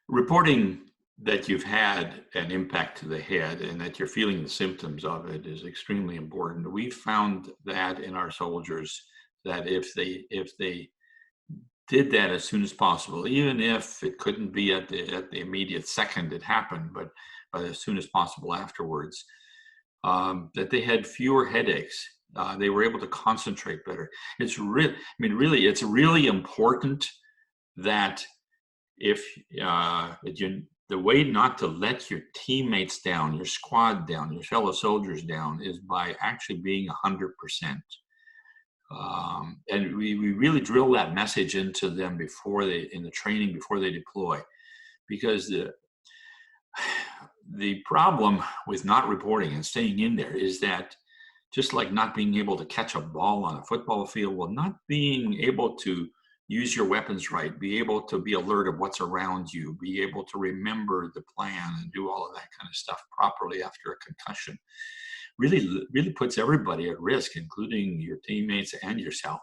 Reporting that you've had an impact to the head and that you're feeling the symptoms of it is extremely important. We found that in our soldiers that if they did that as soon as possible, even if it couldn't be at the immediate second it happened, but as soon as possible afterwards, that they had fewer headaches. They were able to concentrate better. It's really, I mean, really, it's really important that if the way not to let your teammates down, your squad down, your fellow soldiers down is by actually being 100%. And we really drill that message into them in the training before they deploy, because the problem with not reporting and staying in there is that just like not being able to catch a ball on a football field, well, not being able to use your weapons right, be able to be alert of what's around you, be able to remember the plan and do all of that kind of stuff properly after a concussion really puts everybody at risk, including your teammates and yourself.